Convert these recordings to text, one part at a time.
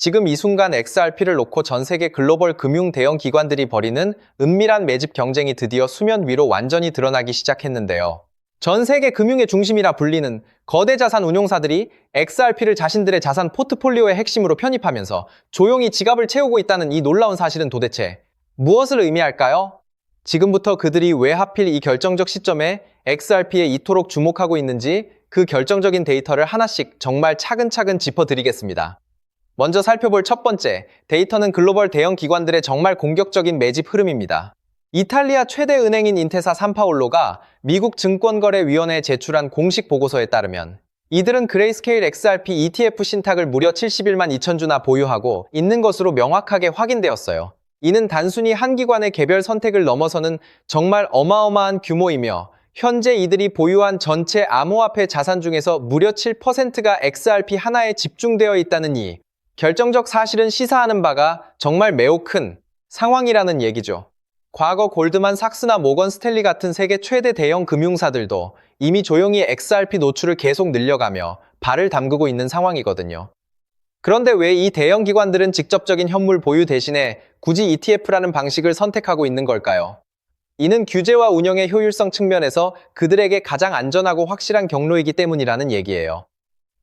지금 이 순간 XRP를 놓고 전 세계 글로벌 금융 대형 기관들이 벌이는 은밀한 매집 경쟁이 드디어 수면 위로 완전히 드러나기 시작했는데요. 전 세계 금융의 중심이라 불리는 거대 자산 운용사들이 XRP를 자신들의 자산 포트폴리오의 핵심으로 편입하면서 조용히 지갑을 채우고 있다는 이 놀라운 사실은 도대체 무엇을 의미할까요? 지금부터 그들이 왜 하필 이 결정적 시점에 XRP에 이토록 주목하고 있는지 그 결정적인 데이터를 하나씩 정말 차근차근 짚어드리겠습니다. 먼저 살펴볼 첫 번째 데이터는 글로벌 대형 기관들의 정말 공격적인 매집 흐름입니다. 이탈리아 최대 은행인 인테사 산파올로가 미국 증권거래위원회에 제출한 공식 보고서에 따르면 이들은 그레이스케일 XRP ETF 신탁을 무려 71만 2천 주나 보유하고 있는 것으로 명확하게 확인되었어요. 이는 단순히 한 기관의 개별 선택을 넘어서는 정말 어마어마한 규모이며 현재 이들이 보유한 전체 암호화폐 자산 중에서 무려 7%가 XRP 하나에 집중되어 있다는 이 결정적 사실은 시사하는 바가 정말 매우 큰 상황이라는 얘기죠. 과거 골드만삭스나 모건 스탠리 같은 세계 최대 대형 금융사들도 이미 조용히 XRP 노출을 계속 늘려가며 발을 담그고 있는 상황이거든요. 그런데 왜 이 대형 기관들은 직접적인 현물 보유 대신에 굳이 ETF라는 방식을 선택하고 있는 걸까요? 이는 규제와 운영의 효율성 측면에서 그들에게 가장 안전하고 확실한 경로이기 때문이라는 얘기예요.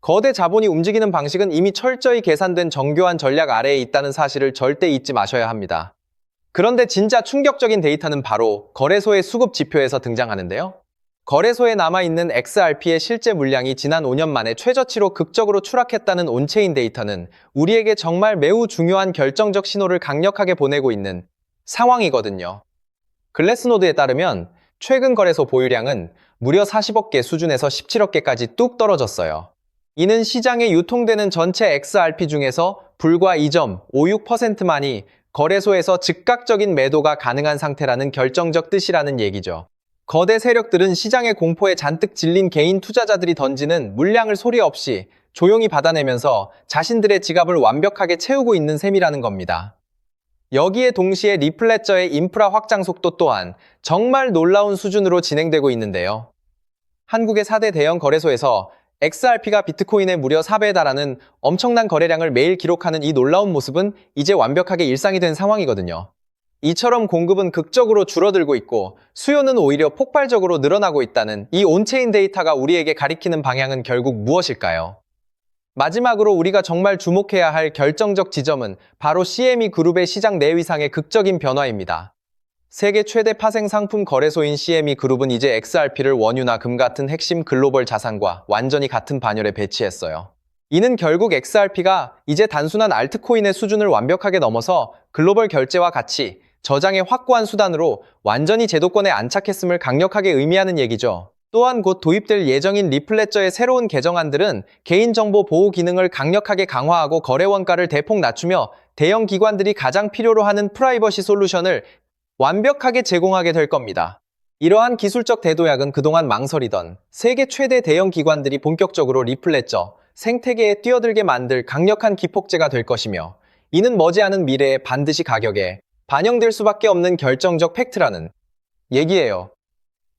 거대 자본이 움직이는 방식은 이미 철저히 계산된 정교한 전략 아래에 있다는 사실을 절대 잊지 마셔야 합니다. 그런데 진짜 충격적인 데이터는 바로 거래소의 수급 지표에서 등장하는데요. 거래소에 남아있는 XRP의 실제 물량이 지난 5년 만에 최저치로 극적으로 추락했다는 온체인 데이터는 우리에게 정말 매우 중요한 결정적 신호를 강력하게 보내고 있는 상황이거든요. 글래스노드에 따르면 최근 거래소 보유량은 무려 40억 개 수준에서 17억 개까지 뚝 떨어졌어요. 이는 시장에 유통되는 전체 XRP 중에서 불과 2.56%만이 거래소에서 즉각적인 매도가 가능한 상태라는 결정적 뜻이라는 얘기죠. 거대 세력들은 시장의 공포에 잔뜩 질린 개인 투자자들이 던지는 물량을 소리 없이 조용히 받아내면서 자신들의 지갑을 완벽하게 채우고 있는 셈이라는 겁니다. 여기에 동시에 리플레저의 인프라 확장 속도 또한 정말 놀라운 수준으로 진행되고 있는데요. 한국의 4대 대형 거래소에서 XRP가 비트코인의 무려 4배에 달하는 엄청난 거래량을 매일 기록하는 이 놀라운 모습은 이제 완벽하게 일상이 된 상황이거든요. 이처럼 공급은 극적으로 줄어들고 있고 수요는 오히려 폭발적으로 늘어나고 있다는 이 온체인 데이터가 우리에게 가리키는 방향은 결국 무엇일까요? 마지막으로 우리가 정말 주목해야 할 결정적 지점은 바로 CME 그룹의 시장 내위상의 극적인 변화입니다. 세계 최대 파생 상품 거래소인 CME 그룹은 이제 XRP를 원유나 금 같은 핵심 글로벌 자산과 완전히 같은 반열에 배치했어요. 이는 결국 XRP가 이제 단순한 알트코인의 수준을 완벽하게 넘어서 글로벌 결제와 가치, 저장의 확고한 수단으로 완전히 제도권에 안착했음을 강력하게 의미하는 얘기죠. 또한 곧 도입될 예정인 리플레저의 새로운 개정안들은 개인정보 보호 기능을 강력하게 강화하고 거래 원가를 대폭 낮추며 대형 기관들이 가장 필요로 하는 프라이버시 솔루션을 완벽하게 제공하게 될 겁니다. 이러한 기술적 대도약은 그동안 망설이던 세계 최대 대형 기관들이 본격적으로 리플레저, 생태계에 뛰어들게 만들 강력한 기폭제가 될 것이며 이는 머지않은 미래에 반드시 가격에 반영될 수밖에 없는 결정적 팩트라는 얘기예요.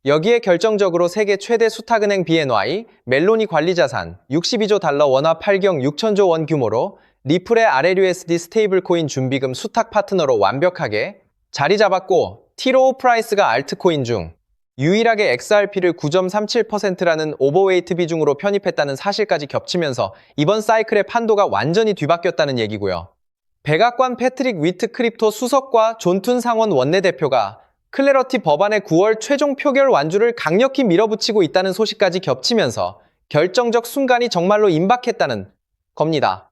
여기에 결정적으로 세계 최대 수탁은행 BNY, 멜로니 관리자산 62조 달러 원화 8경 6천조 원 규모로 리플의 RLUSD 스테이블코인 준비금 수탁 파트너로 완벽하게 자리 잡았고 티로우 프라이스가 알트코인 중 유일하게 XRP를 9.37%라는 오버웨이트 비중으로 편입했다는 사실까지 겹치면서 이번 사이클의 판도가 완전히 뒤바뀌었다는 얘기고요. 백악관 패트릭 위트 크립토 수석과 존툰 상원 원내대표가 클래러티 법안의 9월 최종 표결 완주를 강력히 밀어붙이고 있다는 소식까지 겹치면서 결정적 순간이 정말로 임박했다는 겁니다.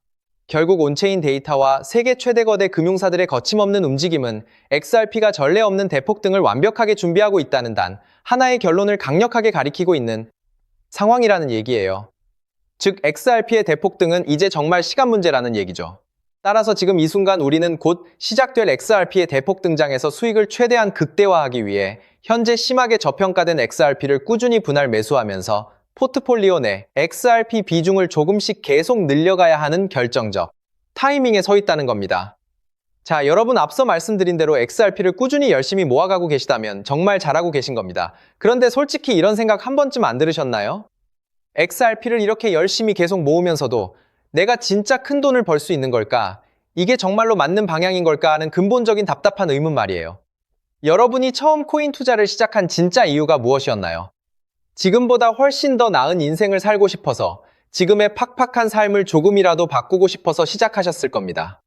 결국 온체인 데이터와 세계 최대 거대 금융사들의 거침없는 움직임은 XRP가 전례 없는 대폭등을 완벽하게 준비하고 있다는 단 하나의 결론을 강력하게 가리키고 있는 상황이라는 얘기예요. 즉 XRP의 대폭등은 이제 정말 시간 문제라는 얘기죠. 따라서 지금 이 순간 우리는 곧 시작될 XRP의 대폭 등장에서 수익을 최대한 극대화하기 위해 현재 심하게 저평가된 XRP를 꾸준히 분할 매수하면서 포트폴리오 내 XRP 비중을 조금씩 계속 늘려가야 하는 결정적 타이밍에 서 있다는 겁니다. 자, 여러분 앞서 말씀드린 대로 XRP를 꾸준히 열심히 모아가고 계시다면 정말 잘하고 계신 겁니다. 그런데 솔직히 이런 생각 한 번쯤 안 들으셨나요? XRP를 이렇게 열심히 계속 모으면서도 내가 진짜 큰 돈을 벌 수 있는 걸까? 이게 정말로 맞는 방향인 걸까 하는 근본적인 답답한 의문 말이에요. 여러분이 처음 코인 투자를 시작한 진짜 이유가 무엇이었나요? 지금보다 훨씬 더 나은 인생을 살고 싶어서, 지금의 팍팍한 삶을 조금이라도 바꾸고 싶어서 시작하셨을 겁니다.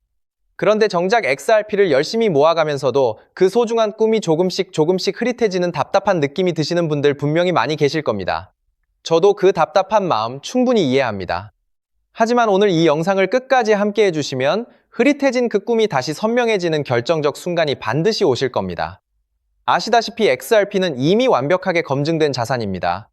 그런데 정작 XRP를 열심히 모아가면서도 그 소중한 꿈이 조금씩 흐릿해지는 답답한 느낌이 드시는 분들 분명히 많이 계실 겁니다. 저도 그 답답한 마음 충분히 이해합니다. 하지만 오늘 이 영상을 끝까지 함께 해주시면 흐릿해진 그 꿈이 다시 선명해지는 결정적 순간이 반드시 오실 겁니다. 아시다시피 XRP는 이미 완벽하게 검증된 자산입니다.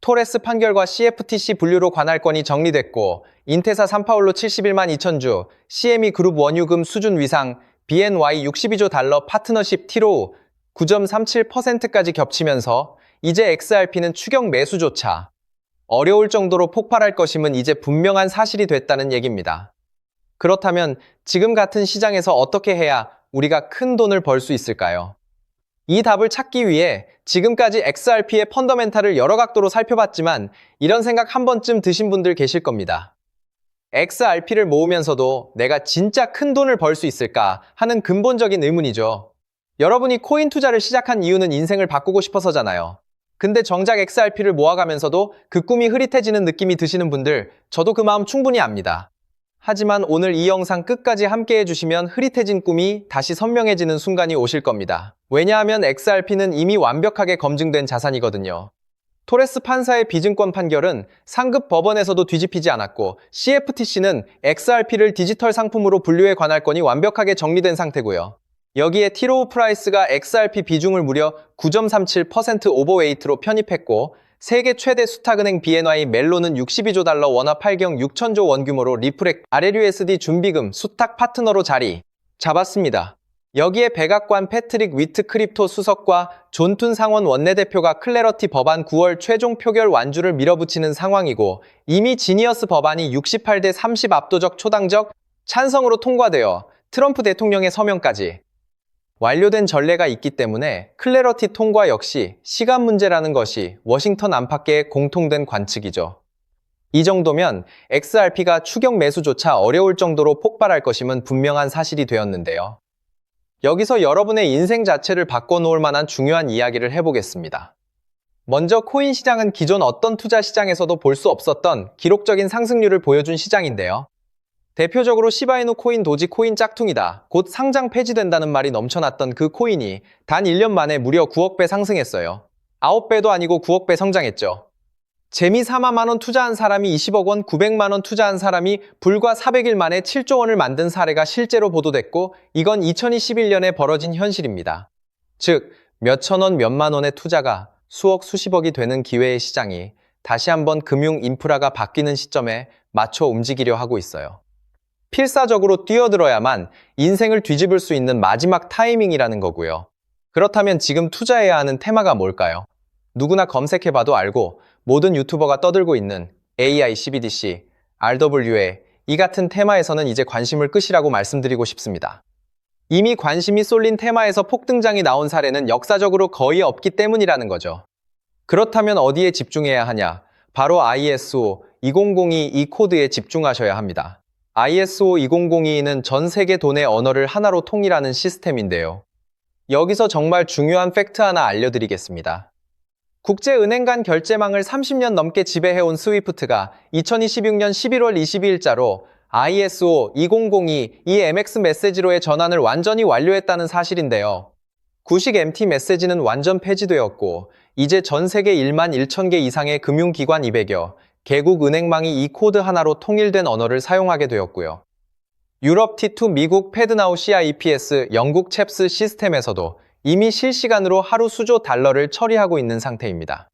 토레스 판결과 CFTC 분류로 관할권이 정리됐고, 인테사 산파울로 71만 2천주, CME 그룹 원유금 수준 위상, BNY 62조 달러 파트너십 티로우 9.37%까지 겹치면서 이제 XRP는 추격 매수조차 어려울 정도로 폭발할 것임은 이제 분명한 사실이 됐다는 얘기입니다. 그렇다면 지금 같은 시장에서 어떻게 해야 우리가 큰 돈을 벌 수 있을까요? 이 답을 찾기 위해 지금까지 XRP의 펀더멘탈을 여러 각도로 살펴봤지만 이런 생각 한 번쯤 드신 분들 계실 겁니다. XRP를 모으면서도 내가 진짜 큰 돈을 벌 수 있을까 하는 근본적인 의문이죠. 여러분이 코인 투자를 시작한 이유는 인생을 바꾸고 싶어서잖아요. 근데 정작 XRP를 모아가면서도 그 꿈이 흐릿해지는 느낌이 드시는 분들, 저도 그 마음 충분히 압니다. 하지만 오늘 이 영상 끝까지 함께 해주시면 흐릿해진 꿈이 다시 선명해지는 순간이 오실 겁니다. 왜냐하면 XRP는 이미 완벽하게 검증된 자산이거든요. 토레스 판사의 비증권 판결은 상급 법원에서도 뒤집히지 않았고, CFTC는 XRP를 디지털 상품으로 분류해 관할권이 완벽하게 정리된 상태고요. 여기에 티로우 프라이스가 XRP 비중을 무려 9.37% 오버웨이트로 편입했고, 세계 최대 수탁은행 BNY 멜론은 62조 달러 원화 8경 6천조 원 규모로 리프렉 RLUSD 준비금 수탁 파트너로 자리 잡았습니다. 여기에 백악관 패트릭 위트 크립토 수석과 존툰 상원 원내대표가 클래러티 법안 9월 최종 표결 완주를 밀어붙이는 상황이고, 이미 지니어스 법안이 68대 30 압도적 초당적 찬성으로 통과되어 트럼프 대통령의 서명까지 완료된 전례가 있기 때문에 클래러티 통과 역시 시간 문제라는 것이 워싱턴 안팎의 공통된 관측이죠. 이 정도면 XRP가 추격 매수조차 어려울 정도로 폭발할 것임은 분명한 사실이 되었는데요. 여기서 여러분의 인생 자체를 바꿔놓을 만한 중요한 이야기를 해보겠습니다. 먼저 코인 시장은 기존 어떤 투자 시장에서도 볼 수 없었던 기록적인 상승률을 보여준 시장인데요. 대표적으로 시바이누 코인, 도지 코인 짝퉁이다, 곧 상장 폐지된다는 말이 넘쳐났던 그 코인이 단 1년 만에 무려 9억 배 상승했어요. 9배도 아니고 9억 배 성장했죠. 재미 4만 원 투자한 사람이 20억 원, 900만 원 투자한 사람이 불과 400일 만에 7조 원을 만든 사례가 실제로 보도됐고, 이건 2021년에 벌어진 현실입니다. 즉, 몇천 원, 몇만 원의 투자가 수억, 수십억이 되는 기회의 시장이 다시 한번 금융 인프라가 바뀌는 시점에 맞춰 움직이려 하고 있어요. 필사적으로 뛰어들어야만 인생을 뒤집을 수 있는 마지막 타이밍이라는 거고요. 그렇다면 지금 투자해야 하는 테마가 뭘까요? 누구나 검색해봐도 알고 모든 유튜버가 떠들고 있는 AI, CBDC, RWA 이 같은 테마에서는 이제 관심을 끄시라고 말씀드리고 싶습니다. 이미 관심이 쏠린 테마에서 폭등장이 나온 사례는 역사적으로 거의 없기 때문이라는 거죠. 그렇다면 어디에 집중해야 하냐? 바로 ISO 2002 이 코드에 집중하셔야 합니다. ISO 2002는 전 세계 돈의 언어를 하나로 통일하는 시스템인데요. 여기서 정말 중요한 팩트 하나 알려드리겠습니다. 국제은행 간 결제망을 30년 넘게 지배해온 스위프트가 2026년 11월 22일자로 ISO 2002 EMX 메시지로의 전환을 완전히 완료했다는 사실인데요. 구식 MT 메시지는 완전 폐지되었고, 이제 전 세계 1만 1천 개 이상의 금융기관 200여 개국 은행망이 이 코드 하나로 통일된 언어를 사용하게 되었고요. 유럽 T2, 미국 패드나우 CIPS, 영국 챕스 시스템에서도 이미 실시간으로 하루 수조 달러를 처리하고 있는 상태입니다.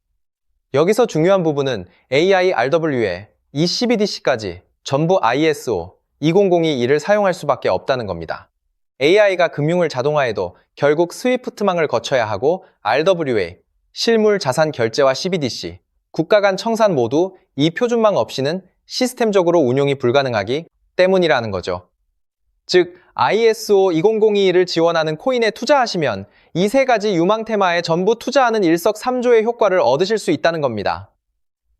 여기서 중요한 부분은 AI, RWA, 이 CBDC까지 전부 ISO 2002를 사용할 수밖에 없다는 겁니다. AI가 금융을 자동화해도 결국 스위프트망을 거쳐야 하고, RWA, 실물 자산 결제와 CBDC, 국가 간 청산 모두 이 표준망 없이는 시스템적으로 운용이 불가능하기 때문이라는 거죠. 즉, ISO 2002를 지원하는 코인에 투자하시면 이 세 가지 유망 테마에 전부 투자하는 일석삼조의 효과를 얻으실 수 있다는 겁니다.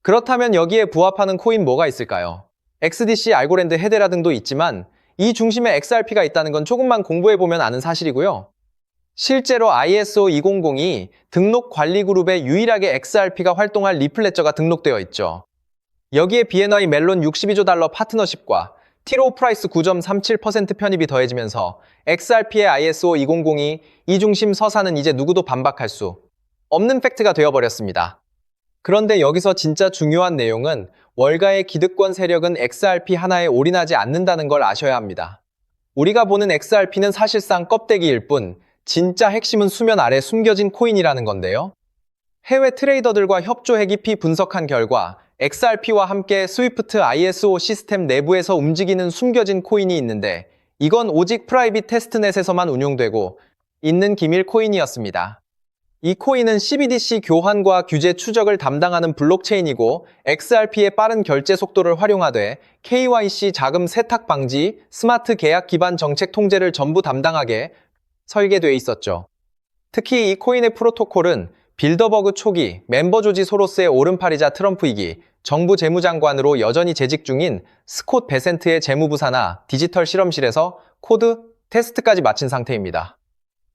그렇다면 여기에 부합하는 코인 뭐가 있을까요? XDC, 알고랜드, 헤데라 등도 있지만 이 중심에 XRP가 있다는 건 조금만 공부해보면 아는 사실이고요. 실제로 ISO 2002 등록 관리 그룹에 유일하게 XRP가 활동할 리플레저가 등록되어 있죠. 여기에 BNI 멜론 62조 달러 파트너십과 티로 프라이스 9.37% 편입이 더해지면서 XRP의 ISO 2002 이중심 서사는 이제 누구도 반박할 수 없는 팩트가 되어버렸습니다. 그런데 여기서 진짜 중요한 내용은 월가의 기득권 세력은 XRP 하나에 올인하지 않는다는 걸 아셔야 합니다. 우리가 보는 XRP는 사실상 껍데기일 뿐 진짜 핵심은 수면 아래 숨겨진 코인이라는 건데요. 해외 트레이더들과 협조해 깊이 분석한 결과 XRP와 함께 스위프트 ISO 시스템 내부에서 움직이는 숨겨진 코인이 있는데 이건 오직 프라이빗 테스트넷에서만 운용되고 있는 기밀 코인이었습니다. 이 코인은 CBDC 교환과 규제 추적을 담당하는 블록체인이고 XRP의 빠른 결제 속도를 활용하되 KYC 자금 세탁 방지, 스마트 계약 기반 정책 통제를 전부 담당하게 설계돼 있었죠. 특히 이 코인의 프로토콜은 빌더버그 초기 멤버 조지 소로스의 오른팔이자 트럼프이기 정부 재무장관으로 여전히 재직 중인 스콧 베센트의 재무부 산하 디지털 실험실에서 코드 테스트까지 마친 상태입니다.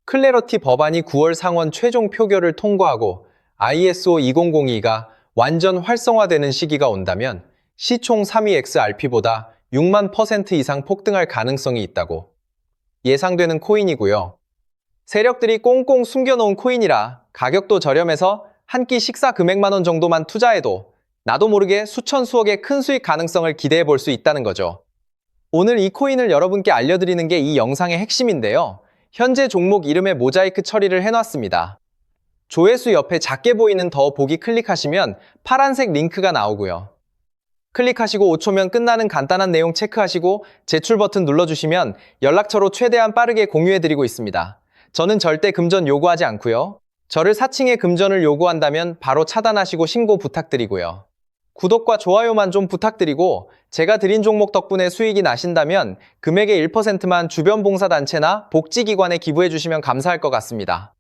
클래러티 법안이 9월 상원 최종 표결을 통과하고 ISO 2002가 완전 활성화되는 시기가 온다면 시총 3위 XRP보다 6만 % 이상 폭등할 가능성이 있다고 예상되는 코인이고요. 세력들이 꽁꽁 숨겨놓은 코인이라 가격도 저렴해서 한 끼 식사 금액만 원 정도만 투자해도 나도 모르게 수천 수억의 큰 수익 가능성을 기대해 볼 수 있다는 거죠. 오늘 이 코인을 여러분께 알려드리는 게 이 영상의 핵심인데요. 현재 종목 이름에 모자이크 처리를 해놨습니다. 조회수 옆에 작게 보이는 더 보기 클릭하시면 파란색 링크가 나오고요. 클릭하시고 5초면 끝나는 간단한 내용 체크하시고 제출 버튼 눌러주시면 연락처로 최대한 빠르게 공유해드리고 있습니다. 저는 절대 금전 요구하지 않고요. 저를 사칭해 금전을 요구한다면 바로 차단하시고 신고 부탁드리고요. 구독과 좋아요만 좀 부탁드리고 제가 드린 종목 덕분에 수익이 나신다면 금액의 1%만 주변 봉사단체나 복지기관에 기부해 주시면 감사할 것 같습니다.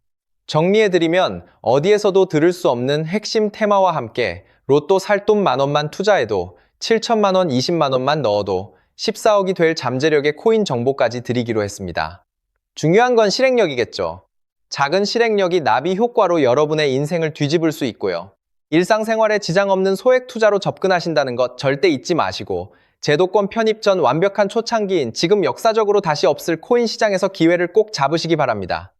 정리해드리면 어디에서도 들을 수 없는 핵심 테마와 함께 로또 살 돈 만원만 투자해도 7천만 원, 20만 원만 넣어도 14억이 될 잠재력의 코인 정보까지 드리기로 했습니다. 중요한 건 실행력이겠죠. 작은 실행력이 나비 효과로 여러분의 인생을 뒤집을 수 있고요. 일상생활에 지장 없는 소액 투자로 접근하신다는 것 절대 잊지 마시고 제도권 편입 전 완벽한 초창기인 지금 역사적으로 다시 없을 코인 시장에서 기회를 꼭 잡으시기 바랍니다.